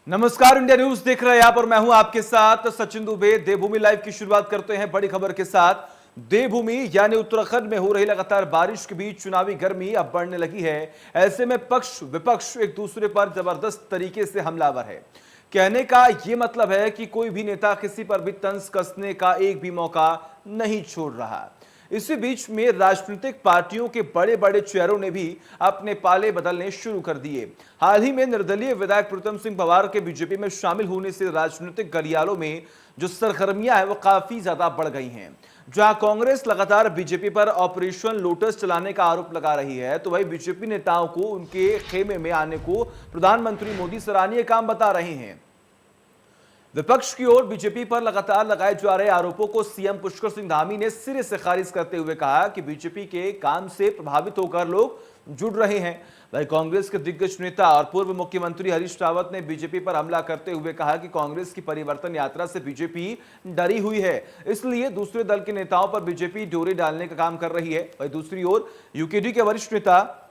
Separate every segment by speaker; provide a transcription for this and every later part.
Speaker 1: नमस्कार, India news देख रहे हैं आप और मैं हूं आपके साथ सचिन दुबे। देवभूमि लाइव की शुरुआत करते हैं बड़ी खबर के साथ। देवभूमि यानी उत्तराखंड में हो रही लगातार बारिश के बीच चुनावी गर्मी अब बढ़ने लगी है। ऐसे में पक्ष विपक्ष एक दूसरे पर जबरदस्त तरीके से हमलावर है। कहने का यह मतलब है कि कोई भी नेता किसी पर भी तंज कसने का एक भी मौका नहीं छोड़ रहा। इसी बीच में राजनीतिक पार्टियों के बड़े बड़े चेहरों ने भी अपने पाले बदलने शुरू कर दिए। हाल ही में निर्दलीय विधायक प्रीतम सिंह पवार के बीजेपी में शामिल होने से राजनीतिक गलियारों में जो सरगर्मियां हैं वो काफी ज्यादा बढ़ गई हैं। जहां कांग्रेस लगातार बीजेपी पर ऑपरेशन लोटस चलाने का आरोप लगा रही है, तो वही बीजेपी नेताओं को उनके खेमे में आने को प्रधानमंत्री मोदी सराहनीय काम बता रहे हैं। विपक्ष की ओर बीजेपी पर लगातार लगाए जा रहे आरोपों को सीएम पुष्कर सिंह धामी ने सिरे से खारिज करते हुए कहा कि बीजेपी के काम से प्रभावित होकर लोग जुड़ रहे हैं। वहीं कांग्रेस के दिग्गज नेता और पूर्व मुख्यमंत्री हरीश रावत ने बीजेपी पर हमला करते हुए कहा कि कांग्रेस की परिवर्तन यात्रा से बीजेपी डरी हुई है, इसलिए दूसरे दल के नेताओं पर बीजेपी डोरे डालने का काम कर रही है। वहीं दूसरी ओर यूकेडी के वरिष्ठ नेता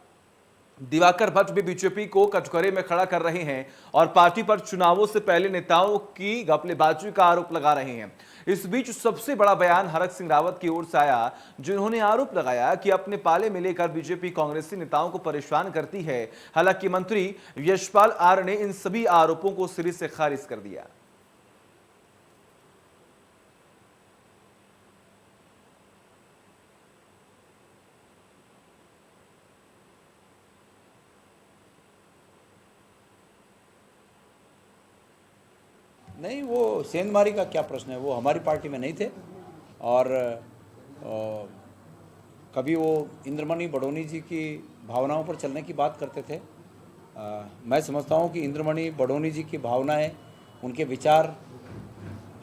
Speaker 1: दिवाकर भट्ट भी बीजेपी को कटघरे में खड़ा कर रहे हैं और पार्टी पर चुनावों से पहले नेताओं की घपलेबाजी का आरोप लगा रहे हैं। इस बीच सबसे बड़ा बयान हरक सिंह रावत की ओर से आया, जिन्होंने आरोप लगाया कि अपने पाले में लेकर बीजेपी कांग्रेसी नेताओं को परेशान करती है। हालांकि मंत्री यशपाल आर्य ने इन सभी आरोपों को सिरे से खारिज कर दिया।
Speaker 2: नहीं, वो सेंधमारी का क्या प्रश्न है, वो हमारी पार्टी में नहीं थे। और कभी वो इंद्रमणि बडोनी जी की भावनाओं पर चलने की बात करते थे। मैं समझता हूँ कि इंद्रमणि बडोनी जी की भावनाएं, उनके विचार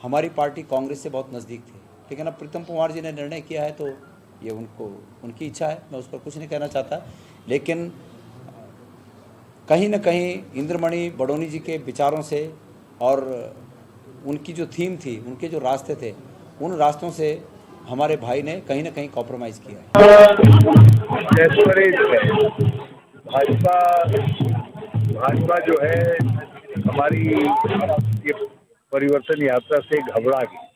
Speaker 2: हमारी पार्टी कांग्रेस से बहुत नज़दीक थे। लेकिन अब प्रीतम कुमार जी ने निर्णय किया है तो ये उनकी इच्छा है, मैं उस पर कुछ नहीं कहना चाहता। लेकिन कहीं ना कहीं इंद्रमणि बडोनी जी के विचारों से और उनकी जो थीम थी, उनके जो रास्ते थे, उन रास्तों से हमारे भाई ने कहीं ना कहीं कॉम्प्रोमाइज़ किया है।
Speaker 3: भाजपा जो है हमारी ये परिवर्तन यात्रा से घबरा गई,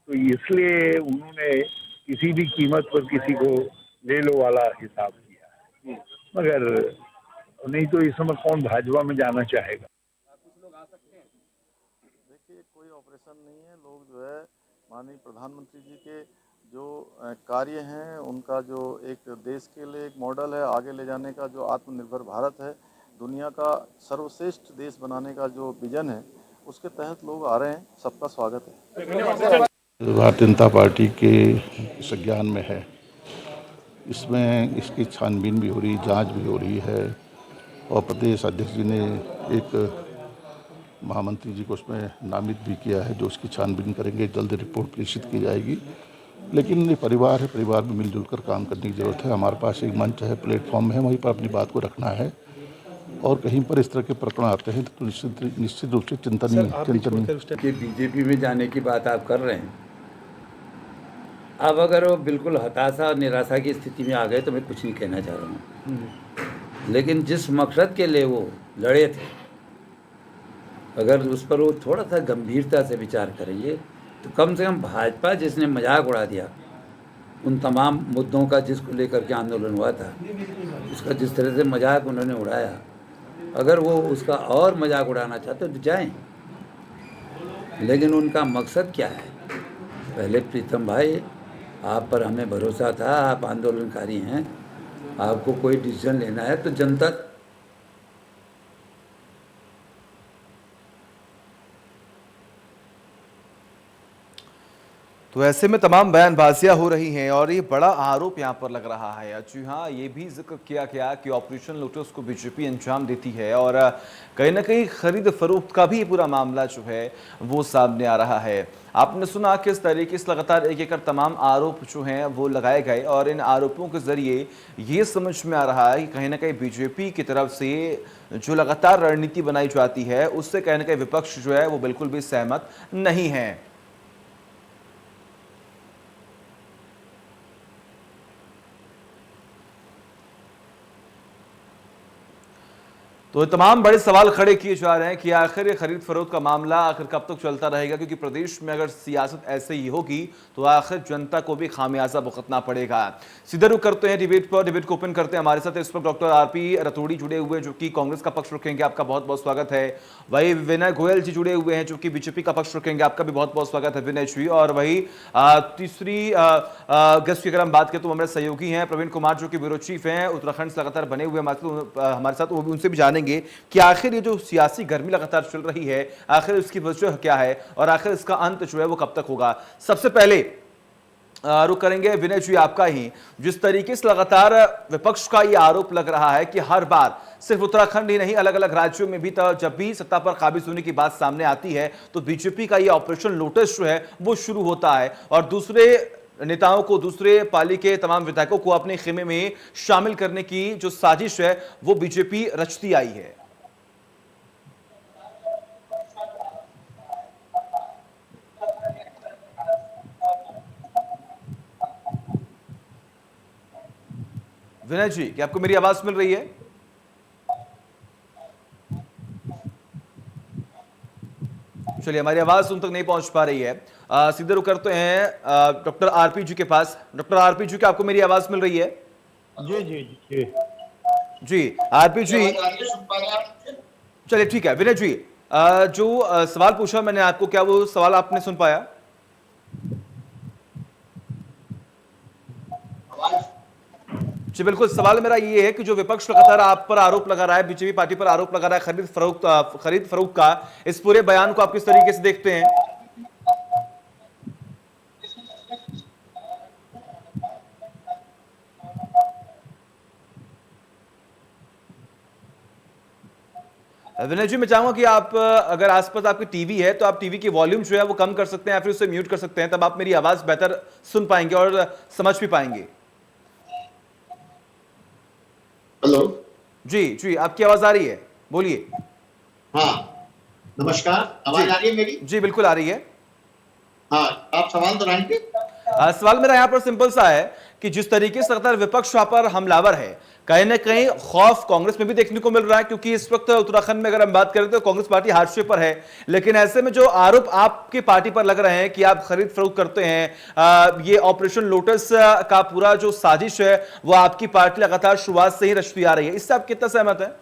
Speaker 3: तो इसलिए उन्होंने किसी भी कीमत पर किसी को ले लो वाला हिसाब किया। मगर नहीं तो इस समय कौन भाजपा में जाना चाहेगा।
Speaker 4: देखिए, कोई ऑपरेशन नहीं है। लोग जो है माननीय प्रधानमंत्री जी के जो कार्य हैं, उनका जो एक देश के लिए एक मॉडल है आगे ले जाने का, जो आत्मनिर्भर भारत है, दुनिया का सर्वश्रेष्ठ देश बनाने का जो विजन है, उसके तहत लोग आ रहे हैं। सबका स्वागत है।
Speaker 5: भारतीय जनता पार्टी के संज्ञान में है, इसमें इसकी छानबीन भी हो रही, जांच भी हो रही है और प्रदेश अध्यक्ष जी ने एक महामंत्री जी को उसमें नामित भी किया है, जो उसकी छानबीन करेंगे। जल्द रिपोर्ट प्रेषित की जाएगी। लेकिन ये परिवार है, परिवार में मिलजुल कर काम करने की ज़रूरत है। हमारे पास एक मंच है, प्लेटफॉर्म है, वहीं पर अपनी बात को रखना है। और कहीं पर इस तरह के प्रकरण आते हैं तो निश्चित रूप से चिंतनीय
Speaker 2: कि बीजेपी में जाने की बात आप कर रहे हैं। अब अगर वो बिल्कुल हताशा और निराशा की स्थिति में आ गए तो मैं कुछ नहीं कहना चाह रहा हूँ। लेकिन जिस मकसद के लिए वो लड़े थे, अगर उस पर वो थोड़ा सा गंभीरता से विचार करेंगे तो कम से कम भाजपा जिसने मजाक उड़ा दिया उन तमाम मुद्दों का जिसको लेकर के आंदोलन हुआ था, उसका जिस तरह से मजाक उन्होंने उड़ाया, अगर वो उसका और मजाक उड़ाना चाहते तो जाएं। लेकिन उनका मकसद क्या है? पहले प्रीतम भाई, आप पर हमें भरोसा था, आप आंदोलनकारी हैं, आपको कोई डिसीजन लेना है तो जनता।
Speaker 1: तो ऐसे में तमाम बयानबाजियां हो रही हैं और ये बड़ा आरोप यहां पर लग रहा है। जी हाँ, ये भी जिक्र किया गया कि ऑपरेशन लोटस को बीजेपी अंजाम देती है और कहीं ना कहीं खरीद फरोख्त का भी पूरा मामला जो है वो सामने आ रहा है। आपने सुना किस तरीके से लगातार एक एक तमाम आरोप जो हैं वो लगाए गए और इन आरोपों के जरिए ये समझ में आ रहा है कि कहीं ना कहीं बीजेपी की तरफ से जो लगातार रणनीति बनाई जाती है उससे कहीं ना कहीं विपक्ष जो है वो बिल्कुल भी सहमत नहीं है। तो तमाम बड़े सवाल खड़े किए जा रहे हैं कि आखिर ये खरीद फरोख्त का मामला आखिर कब तक चलता रहेगा, क्योंकि प्रदेश में अगर सियासत ऐसे ही होगी तो आखिर जनता को भी खामियाजा भुगतना पड़ेगा। सीधे रुख करते हैं डिबेट पर, डिबेट को ओपन करते हैं। हमारे साथ इस वक्त डॉक्टर आरपी रतूड़ी जुड़े हुए जो कि कांग्रेस का पक्ष रखेंगे, आपका बहुत बहुत स्वागत है। वही विनय गोयल जी जुड़े हुए हैं जो कि बीजेपी का पक्ष रखेंगे, आपका भी बहुत बहुत स्वागत है विनय जी। और वही तीसरी गेस्ट की अगर हम बात करें तो हमारे सहयोगी हैं प्रवीण कुमार जो कि ब्यूरो चीफ हैं, उत्तराखंड से लगातार बने हुए हमारे साथ, वो भी उनसे भी जानेंगे कि आखिर ये जो सियासी गर्मी लगातार चल रही है आखिर इसकी वजह क्या है और आखिर इसका अंत जो है वो कब तक होगा। सबसे पहले रुख करेंगे विनय जी आपका ही। जिस तरीके से लगातार विपक्ष का ये आरोप लग रहा है कि हर बार सिर्फ उत्तराखंड ही नहीं अलग अलग राज्यों में भी जब भी सत्ता पर काबिज होने की बात सामने आती है तो बीजेपी का ये ऑपरेशन लोटस जो है वो शुरू होता है और दूसरे नेताओं को, दूसरे पाली के तमाम विधायकों को अपने खेमे में शामिल करने की जो साजिश है वो बीजेपी रचती आई है। विनय जी, क्या आपको मेरी आवाज मिल रही है? चलिए, हमारी आवाज उन तक नहीं पहुंच पा रही है। सीधे रुख करते हैं डॉक्टर आरपी जी के पास। डॉक्टर आरपी जी, क्या आपको मेरी आवाज मिल रही है?
Speaker 6: जी जी जी
Speaker 1: जी आरपी जी, चलिए ठीक है। विनय जी, जो सवाल पूछा मैंने आपको, क्या वो सवाल आपने सुन पाया? जी बिल्कुल, सवाल मेरा ये है कि जो विपक्ष लगातार आप पर आरोप लगा रहा है, बीजेपी पार्टी पर आरोप लगा रहा है खरीद फरोख्त का, इस पूरे बयान को आप किस तरीके से देखते हैं? विनय जी, मैं चाहूंगा कि आप अगर आसपास आपकी टीवी है तो आप टीवी की वॉल्यूम जो है वो कम कर सकते हैं या फिर उसे म्यूट कर सकते हैं, तब आप मेरी आवाज बेहतर सुन पाएंगे और समझ भी पाएंगे।
Speaker 6: हेलो
Speaker 1: जी जी, आपकी आवाज आ रही है, बोलिए।
Speaker 6: हाँ, नमस्कार, आवाज आ रही है मेरी?
Speaker 1: जी बिल्कुल आ रही है।
Speaker 6: हाँ, आप सवाल दोहराएंगे?
Speaker 1: सवाल मेरा यहाँ पर सिंपल सा है कि जिस तरीके से लगातार विपक्ष वहां पर हमलावर है, कहीं ना कहीं खौफ कांग्रेस में भी देखने को मिल रहा है, क्योंकि इस वक्त उत्तराखंड में अगर हम बात करें तो कांग्रेस पार्टी हाशिए पर है, लेकिन ऐसे में जो आरोप आपकी पार्टी पर लग रहे हैं कि आप खरीद फरोख्त करते हैं, ये ऑपरेशन लोटस का पूरा जो साजिश है वो आपकी पार्टी लगातार शुरुआत से ही रचती आ रही है, इससे आप कितना सहमत है?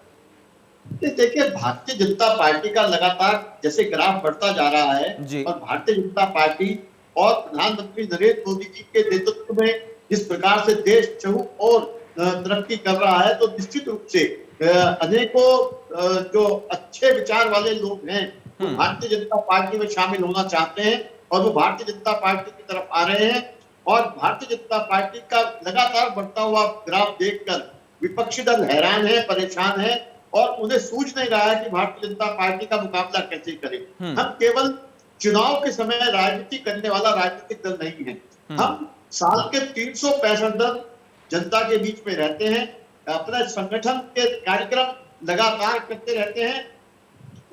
Speaker 6: देखिए, भारतीय जनता पार्टी का लगातार जैसे ग्राफ बढ़ता जा रहा है और भारतीय जनता पार्टी और प्रधानमंत्री नरेंद्र मोदी जी के नेतृत्व में जिस प्रकार से देश चहु और तरक्की कर रहा है, तो निश्चित रूप से अनेकों जो अच्छे विचार वाले लोग हैं वो भारतीय जनता पार्टी में शामिल होना चाहते हैं और वो भारतीय जनता पार्टी की तरफ आ रहे हैं। और भारतीय जनता पार्टी का लगातार बढ़ता हुआ ग्राफ देखकर विपक्षी दल हैरान है, परेशान है और उन्हें सूझ नहीं रहा है कि भारतीय जनता पार्टी का मुकाबला कैसे करें। हम केवल चुनाव के समय राजनीति करने वाला राजनीतिक दल नहीं है, हम साल के 365 दिन जनता के बीच में रहते हैं, अपने संगठन के कार्यक्रम लगातार करते रहते हैं।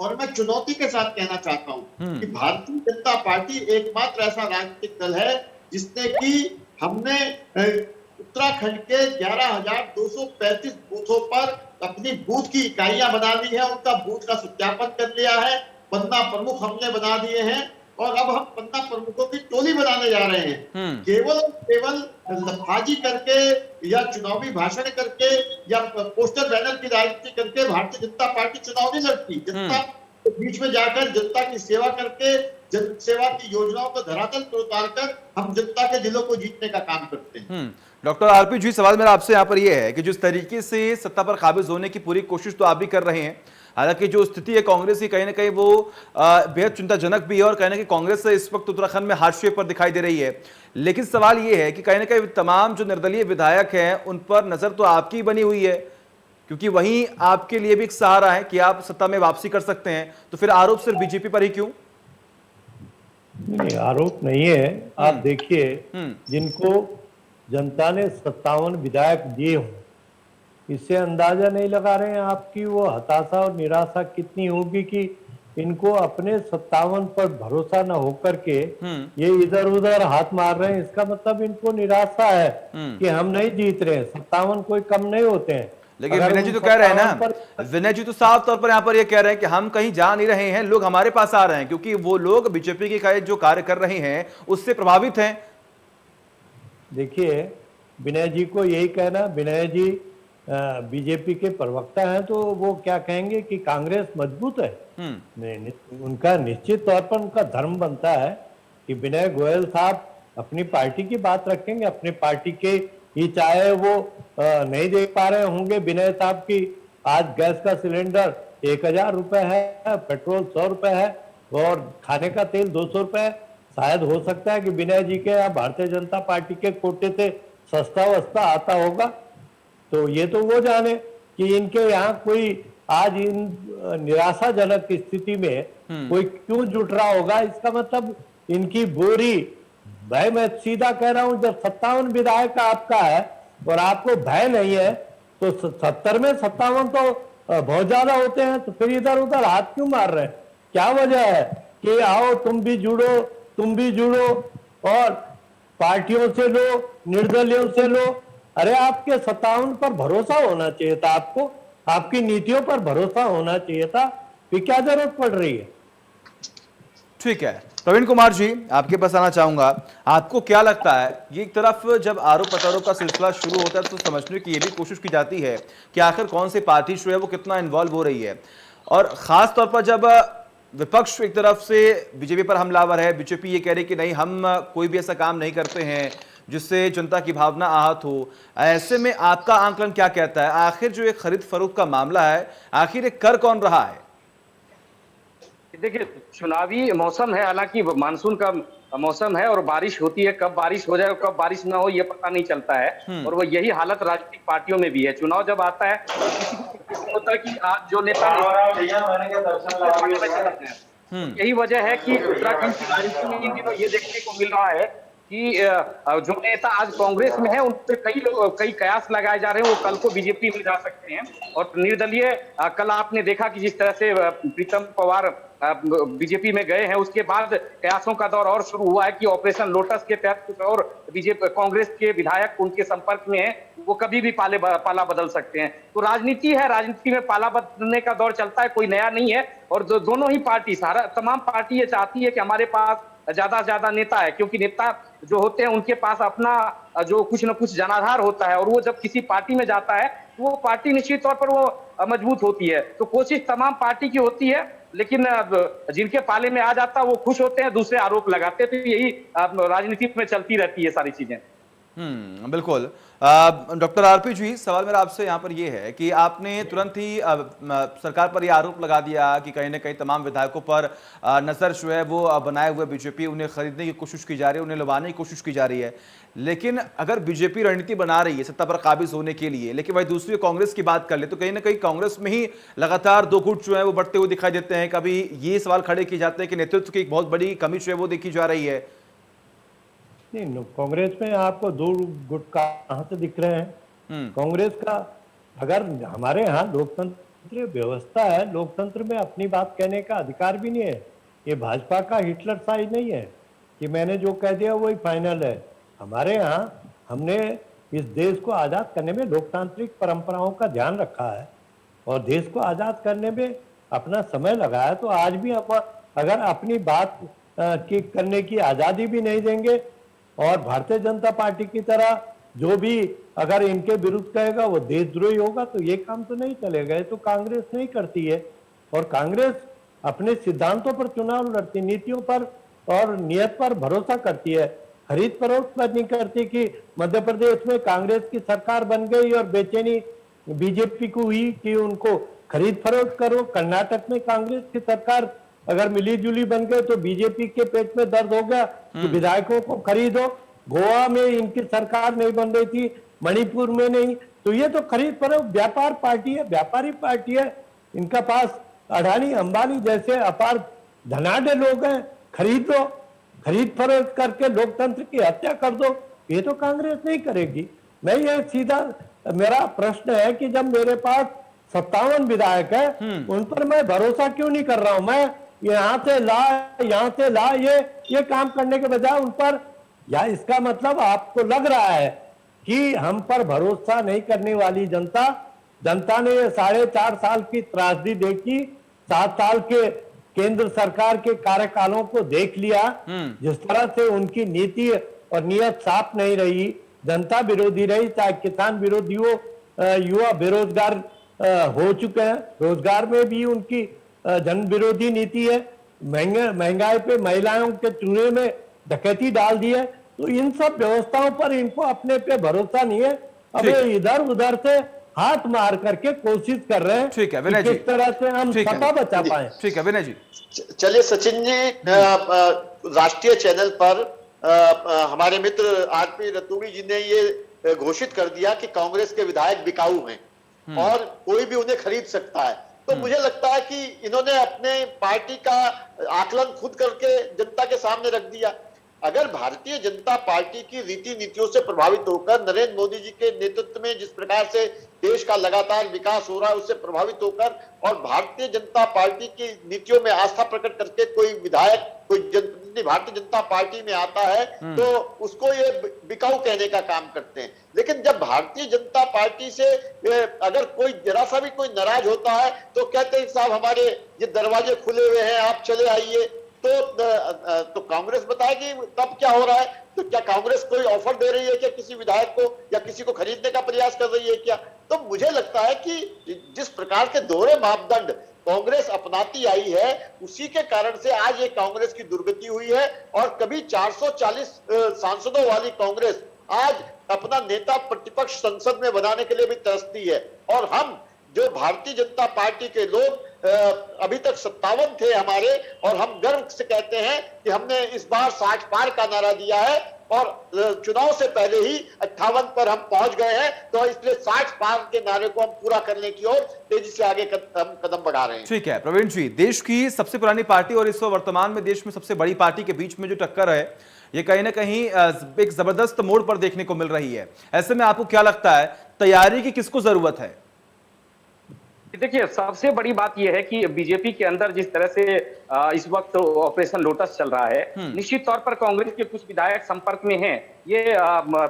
Speaker 6: और मैं चुनौती के साथ कहना चाहता हूं कि भारतीय जनता पार्टी एकमात्र ऐसा राजनीतिक दल है जिसने कि हमने उत्तराखंड के 11,235 बूथों पर अपनी बूथ की इकाइयां बना ली है, उनका बूथ का सत्यापन कर लिया है, पन्ना प्रमुख हमने बना दिए हैं और अब हम पन्ना प्रमुखों की टोली बनाने जा रहे हैं। केवल लफाजी करके या चुनावी भाषण करके या पोस्टर बैनर की राजनीति करके भारतीय जनता पार्टी चुनाव नहीं लड़ती। जनता के बीच में जाकर जनता की सेवा करके, जन सेवा की योजनाओं को धरातल पर उतारकर हम जनता के दिलों को जीतने का काम करते हैं।
Speaker 1: डॉक्टर आरपी जी, सवाल मेरा आपसे यहाँ पर यह है कि जिस तरीके से सत्ता पर काबिज होने की पूरी कोशिश तो आप भी कर रहे हैं, हालांकि जो स्थिति है कांग्रेस की कहीं ना कहीं वो बेहद चिंताजनक भी है और कहीं ना कहीं कांग्रेस इस वक्त उत्तराखंड में हाशिए पर दिखाई दे रही है, लेकिन सवाल ये है कि कहीं ना कहीं तमाम जो निर्दलीय विधायक हैं उन पर नजर तो आपकी बनी हुई है, क्योंकि वहीं आपके लिए भी एक सहारा है कि आप सत्ता में वापसी कर सकते हैं, तो फिर आरोप सिर्फ बीजेपी पर ही क्यों?
Speaker 7: नहीं, आरोप नहीं है। आप देखिए, जिनको जनता ने 57 विधायक दिए हों, इससे अंदाजा नहीं लगा रहे हैं आपकी वो हताशा और निराशा कितनी होगी कि इनको अपने 57 पर भरोसा न होकर के ये इधर उधर हाथ मार रहे हैं। इसका मतलब इनको निराशा है कि हम नहीं जीत रहे हैं। 57 कोई कम नहीं होते हैं।
Speaker 1: लेकिन
Speaker 7: अगर
Speaker 1: विनय
Speaker 7: उन
Speaker 1: जी तो कह रहे हैं ना,
Speaker 7: पर
Speaker 1: विनय जी तो साफ तौर पर यहाँ पर ये कह रहे हैं कि हम कहीं जा नहीं रहे हैं, लोग हमारे पास आ रहे हैं क्योंकि वो लोग बीजेपी के जो कार्य कर रहे हैं उससे प्रभावित हैं।
Speaker 7: देखिए, विनय जी को यही कहना, विनय जी बीजेपी के प्रवक्ता हैं, तो वो क्या कहेंगे कि कांग्रेस मजबूत है। नहीं, उनका निश्चित तौर पर उनका धर्म बनता है कि विनय गोयल साहब अपनी पार्टी की बात रखेंगे, अपनी पार्टी के ही, चाहे वो नहीं देख पा रहे होंगे विनय साहब की आज गैस का सिलेंडर 1000 रुपए है, पेट्रोल 100 रुपए है और खाने का तेल 200 रुपए। शायद हो सकता है कि विनय जी के यहाँ भारतीय जनता पार्टी के कोटे से सस्ता वस्ता आता होगा, तो ये तो वो जाने कि इनके यहाँ कोई आज इन निराशाजनक स्थिति में कोई क्यों जुट रहा होगा। इसका मतलब इनकी बोरी, भाई मैं सीधा कह रहा हूं, जब 57 विधायक आपका है और आपको भय नहीं है तो 70 में 57 तो बहुत ज्यादा होते हैं, तो फिर इधर उधर हाथ क्यों मार रहे हैं? क्या वजह है कि आओ तुम भी जुड़ो और पार्टियों से लो, निर्दलियों से लो। अरे आपके 57 पर भरोसा होना चाहिए था, आपको आपकी नीतियों पर भरोसा होना चाहिए था, फिर क्या जरूरत पड़ रही है?
Speaker 1: ठीक है, प्रवीण कुमार जी आपके पास आना चाहूंगा। आपको क्या लगता है, ये एक तरफ जब आरोप प्रत्यारोप का सिलसिला शुरू होता है तो समझने की ये भी कोशिश की जाती है कि आखिर कौन सी पार्टी जो है वो कितना इन्वॉल्व हो रही है, और खास तौर पर जब विपक्ष एक तरफ से बीजेपी पर हमलावर है, बीजेपी ये कह रही कि नहीं हम कोई भी ऐसा काम नहीं करते हैं जिससे जनता की भावना आहत हो। ऐसे में आपका आंकलन क्या कहता है, आखिर जो एक खरीद फरोख्त का मामला है आखिर एक कर कौन रहा है?
Speaker 8: देखिए, चुनावी मौसम है, हालांकि मानसून का मौसम है और बारिश होती है, कब बारिश हो जाए और कब बारिश ना हो ये पता नहीं चलता है। और वो यही हालत राजनीतिक पार्टियों में भी है। चुनाव जब आता है तो किसी को होता है कि आज जो नेता यही वजह है कि उत्तराखंड की राजनीति में इन दिनों ये देखने को मिल रहा है कि जो नेता आज कांग्रेस में है उन पर कई कयास लगाए जा रहे हैं, वो कल को बीजेपी में जा सकते हैं। और निर्दलीय, कल आपने देखा कि जिस तरह से प्रीतम पवार बीजेपी में गए हैं, उसके बाद कयासों का दौर और शुरू हुआ है कि ऑपरेशन लोटस के तहत कुछ और बीजेपी कांग्रेस के विधायक उनके संपर्क में हैं, वो कभी भी पाला बदल सकते हैं। तो राजनीति है, राजनीति में पाला बदलने का दौर चलता है, कोई नया नहीं है। और दोनों ही पार्टी, तमाम पार्टी ये चाहती है कि हमारे पास ज्यादा से ज्यादा नेता है, क्योंकि नेता जो होते हैं उनके पास अपना जो कुछ न कुछ जनाधार होता है, और वो जब किसी पार्टी में जाता है तो वो पार्टी निश्चित तौर पर वो मजबूत होती है। तो कोशिश तमाम पार्टी की होती है, लेकिन जिनके पाले में आ जाता है वो खुश होते हैं, दूसरे आरोप लगाते हैं। तो यही राजनीति में चलती रहती है सारी चीजें।
Speaker 1: बिल्कुल। डॉक्टर आरपी जी, सवाल मेरा आपसे यहाँ पर ये है कि आपने तुरंत ही सरकार पर यह आरोप लगा दिया कि कहीं ना कहीं तमाम विधायकों पर नजर जो है वो बनाए हुए बीजेपी, उन्हें खरीदने की कोशिश की जा रही है, उन्हें लुभाने की कोशिश की जा रही है। लेकिन अगर बीजेपी रणनीति बना रही है सत्ता पर काबिज होने के लिए, लेकिन वही दूसरी कांग्रेस की बात कर ले तो कहीं ना कहीं कांग्रेस में ही लगातार दो गुट जो है वो बढ़ते हुए दिखाई देते हैं। कभी ये सवाल खड़े किए जाते हैं कि नेतृत्व की एक बहुत बड़ी कमी जो है वो देखी जा रही है।
Speaker 7: नहीं, कांग्रेस में आपको दो गुट कहां से दिख रहे हैं? कांग्रेस का, अगर हमारे यहाँ लोकतंत्र व्यवस्था है, लोकतंत्र में अपनी बात कहने का अधिकार भी नहीं है। ये भाजपा का हिटलर साइज नहीं है कि मैंने जो कह दिया वही फाइनल है। हमारे यहाँ हमने इस देश को आज़ाद करने में लोकतांत्रिक परंपराओं का ध्यान रखा है और देश को आज़ाद करने में अपना समय लगाया। तो आज भी अगर अपनी बात की करने की आज़ादी भी नहीं देंगे और भारतीय जनता पार्टी की तरह जो भी अगर इनके विरुद्ध कहेगा वो देशद्रोही होगा, तो ये काम तो नहीं चलेगा। ये तो कांग्रेस नहीं करती है। और कांग्रेस अपने सिद्धांतों पर चुनाव लड़ती, नीतियों पर और नियत पर भरोसा करती है, खरीद फरोख्त पर नहीं करती कि मध्य प्रदेश में कांग्रेस की सरकार बन गई और बेचैनी बीजेपी को हुई कि उनको खरीद फरोख्त करो। कर्नाटक में कांग्रेस की सरकार अगर मिली जुली बन गए तो बीजेपी के पेट में दर्द हो गया कि विधायकों को खरीदो। गोवा में इनकी सरकार नहीं बन रही थी, मणिपुर में नहीं, तो ये तो खरीद फरोख्त व्यापार पार्टी है, व्यापारी पार्टी है। इनका पास अडानी अंबानी जैसे अपार धनाढ्य लोग हैं, खरीद लो, खरीद फरोख्त करके लोकतंत्र की हत्या कर दो। ये तो कांग्रेस नहीं करेगी। मैं ये सीधा मेरा प्रश्न है कि जब मेरे पास 57 विधायक है, उन पर मैं भरोसा क्यों नहीं कर रहा हूं? मैं यहाँ से ला ये काम करने के बजाय उन पर, या इसका मतलब आपको लग रहा है कि हम पर भरोसा नहीं करने वाली जनता जनता ने ये 4.5 साल की त्रासदी देखी, 7 साल के केंद्र सरकार के कार्यकालों को देख लिया, जिस तरह से उनकी नीति और नियत साफ नहीं रही, जनता विरोधी रही, चाहे किसान विरोधी हो, युवा बेरोजगार हो चुके हैं, रोजगार में भी उनकी जन विरोधी नीति है, महंगाई पे महिलाओं के चूल्हे में डकैती डाल दी है। तो इन सब व्यवस्थाओं पर इनको अपने पे भरोसा नहीं है, अब इधर उधर से हाथ मार करके कोशिश कर रहे हैं।
Speaker 1: ठीक है विनय जी,
Speaker 7: किस तरह से हम सत्ता बचा पाए।
Speaker 1: ठीक है विनय जी।
Speaker 6: चलिए सचिन जी, राष्ट्रीय चैनल पर हमारे मित्र आरपी रतूड़ी जी ने ये घोषित कर दिया कि कांग्रेस के विधायक बिकाऊ हैं और कोई भी उन्हें खरीद सकता है। तो मुझे लगता है कि इन्होंने अपने पार्टी का आकलन खुद करके जनता के सामने रख दिया। अगर भारतीय जनता पार्टी की रीति नीतियों से प्रभावित होकर नरेंद्र मोदी जी के नेतृत्व में जिस प्रकार से देश का लगातार विकास हो रहा है उससे प्रभावित होकर और भारतीय जनता पार्टी की नीतियों में आस्था प्रकट करके कोई विधायक, कोई जनप्रतिनिधि भारतीय जनता पार्टी में आता है तो उसको ये बिकाऊ कहने का काम करते हैं। लेकिन जब भारतीय जनता पार्टी से अगर कोई जरा सा भी कोई नाराज होता है तो कहते हैं साहब हमारे ये दरवाजे खुले हुए हैं, आप चले आइए। तो कांग्रेस बताएगी तब क्या हो रहा है? तो क्या कांग्रेस कोई ऑफर दे रही है क्या किसी विधायक को या किसी को खरीदने का प्रयास कर रही है क्या? तो मुझे लगता है कि जिस प्रकार के दोहरे मापदंड कांग्रेस अपनाती आई है उसी के कारण से आज ये कांग्रेस की दुर्गति हुई है और कभी 440 सांसदों वाली कांग्रेस आज अपना नेता प्रतिपक्ष संसद में बनाने के लिए भी तरसती है। और हम जो भारतीय जनता पार्टी के लोग अभी तक 57 थे हमारे, और हम गर्व से कहते हैं कि हमने इस बार 60 पार का नारा दिया है और चुनाव से पहले ही 58 पर हम पहुंच गए हैं। तो इसलिए 60 पार के नारे को हम पूरा करने की ओर तेजी से आगे कदम बढ़ा रहे हैं।
Speaker 1: ठीक है प्रवीण जी, देश की सबसे पुरानी पार्टी और इस वर्तमान में देश में सबसे बड़ी पार्टी के बीच में जो टक्कर है ये कहीं ना कहीं एक जबरदस्त मोड़ पर देखने को मिल रही है। ऐसे में आपको क्या लगता है तैयारी की किसको जरूरत है?
Speaker 8: देखिए, सबसे बड़ी बात यह है कि बीजेपी के अंदर जिस तरह से इस वक्त ऑपरेशन लोटस चल रहा है, निश्चित तौर पर कांग्रेस के कुछ विधायक संपर्क में हैं। ये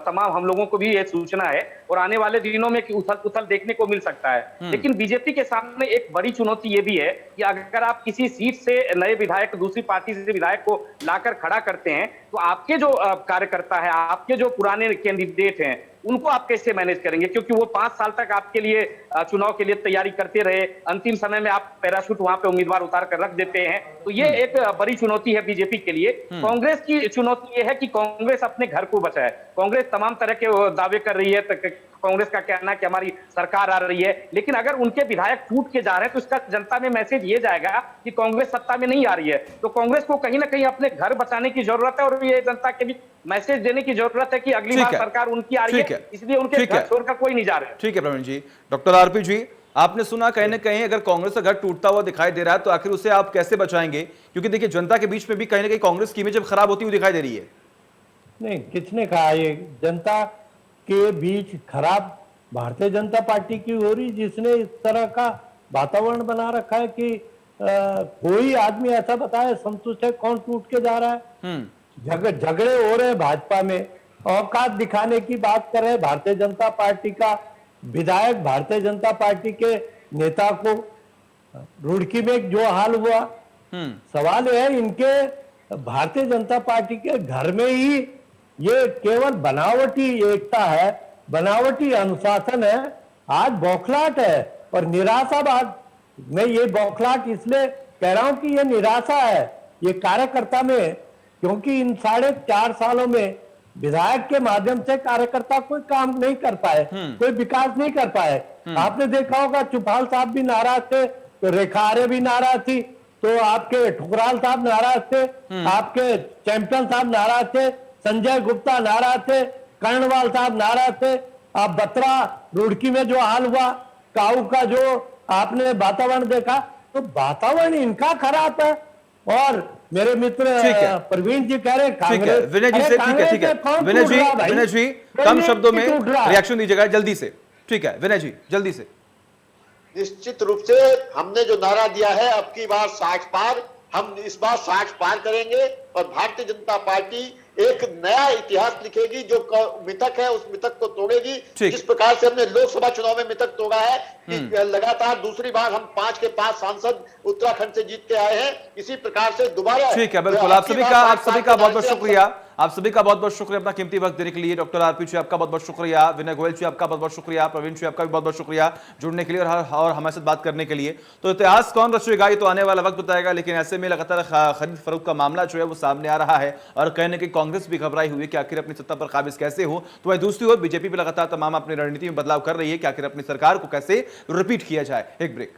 Speaker 8: तमाम हम लोगों को भी ये सूचना है और आने वाले दिनों में उथल पुथल देखने को मिल सकता है। लेकिन बीजेपी के सामने एक बड़ी चुनौती ये भी है कि अगर आप किसी सीट से नए विधायक, दूसरी पार्टी से विधायक को लाकर खड़ा करते हैं तो आपके जो कार्यकर्ता है, आपके जो पुराने कैंडिडेट हैं, उनको आप कैसे मैनेज करेंगे? क्योंकि वो 5 साल तक आपके लिए चुनाव के लिए तैयारी करते रहे, अंतिम समय में आप पैराशूट वहां पे उम्मीदवार उतार कर रख देते हैं। तो ये एक बड़ी चुनौती है बीजेपी के लिए। कांग्रेस की चुनौती ये है कि कांग्रेस अपने घर को बचाए। कांग्रेस तमाम तरह के दावे कर रही है, कांग्रेस का कहना है कि हमारी सरकार आ रही है, लेकिन अगर उनके विधायक टूट के जा रहे हैं तो इसका जनता में मैसेज ये जाएगा कि कांग्रेस सत्ता में नहीं आ रही है। तो कांग्रेस को कहीं ना कहीं अपने घर बचाने की जरूरत है और ये जनता के बीच मैसेज देने की जरूरत है कि अगली बार सरकार उनकी आ रही है, इसलिए उनके घर छोड़कर कोई नहीं जा रहा है।
Speaker 1: ठीक है प्रवीण जी। डॉक्टर आरपी जी, आपने सुना कहीं ना कहीं अगर कांग्रेस का घर टूटता हुआ दिखाई दे रहा है तो आखिर उसे आप कैसे बचाएंगे? क्योंकि देखिए जनता के बीच में भी कहीं ना कहीं कांग्रेस की इमेज खराब होती हुई दिखाई दे रही है।
Speaker 7: नहीं, किसने कहा ये जनता के बीच खराब भारतीय जनता पार्टी की हो रही, जिसने इस तरह का वातावरण बना रखा है कि कोई आदमी ऐसा बताए संतुष्ट है कौन टूट के जा रहा है? झगड़े हो रहे हैं भाजपा में, औकात दिखाने की बात कर रहे हैं भारतीय जनता पार्टी का विधायक, भारतीय जनता पार्टी के नेता को रुड़की में जो हाल हुआ। सवाल यह है इनके भारतीय जनता पार्टी के घर में ही ये केवल बनावटी एकता है, बनावटी अनुशासन है, आज बौखलाहट है और निराशावाद। मैं ये बौखलाहट इसलिए कह रहा हूं कि ये निराशा है ये कार्यकर्ता में, क्योंकि इन 4.5 सालों में विधायक के माध्यम से कार्यकर्ता कोई काम नहीं कर पाए, कोई विकास नहीं कर पाए। आपने देखा होगा चुफाल साहब भी नाराज थे, तो रेखा आर्य भी नाराज थी, तो आपके ठुकराल साहब नाराज थे, आपके चैंपियन साहब नाराज थे, संजय गुप्ता नाराज थे, कर्णवाल साहब नाराज थे। आप बत्रा रुड़की में जो हाल हुआ, काऊ का जो आपने वातावरण देखा, तो वातावरण इनका खराब है। और मेरे मित्र प्रवीण जी कह रहे
Speaker 1: कांग्रेस, विनय जी से ठीक है विनय जी कम शब्दों में रिएक्शन दीजिएगा जल्दी से। ठीक है विनय जी जल्दी से।
Speaker 6: निश्चित रूप से हमने जो नारा दिया है अब की बार 60 पार, हम इस बार 60 पार करेंगे और भारतीय जनता पार्टी एक नया इतिहास लिखेगी, जो मिथक है उस मिथक को तोड़ेगी।
Speaker 1: ठीक।
Speaker 6: जिस प्रकार से हमने लोकसभा चुनाव में मिथक तोड़ा है कि लगातार दूसरी बार हम 5 के 5 सांसद उत्तराखंड से जीत के आए हैं, इसी प्रकार से दोबारा।
Speaker 1: ठीक है, बिल्कुल। आप सभी का बहुत बहुत शुक्रिया। आप सभी का बहुत बहुत शुक्रिया अपना कीमती वक्त देने के लिए। डॉक्टर आरपी जी आपका बहुत बहुत शुक्रिया, विनय गोयल जी आपका बहुत बहुत शुक्रिया, प्रवीण जी आपका भी बहुत बहुत शुक्रिया जुड़ने के लिए और हमारे साथ बात करने के लिए। तो इतिहास कौन रचेगा ये तो आने वाला वक्त बताएगा, लेकिन ऐसे में लगातार खरीद फरोख्त का मामला जो है वो सामने आ रहा है और कहीं ना कहीं कांग्रेस भी घबराई हुई है कि आखिर अपनी सत्ता पर काबिज कैसे हो। तो वही दूसरी ओर बीजेपी भी लगातार तमाम अपनी रणनीति में बदलाव कर रही है कि आखिर अपनी सरकार को कैसे रिपीट किया जाए। एक ब्रेक।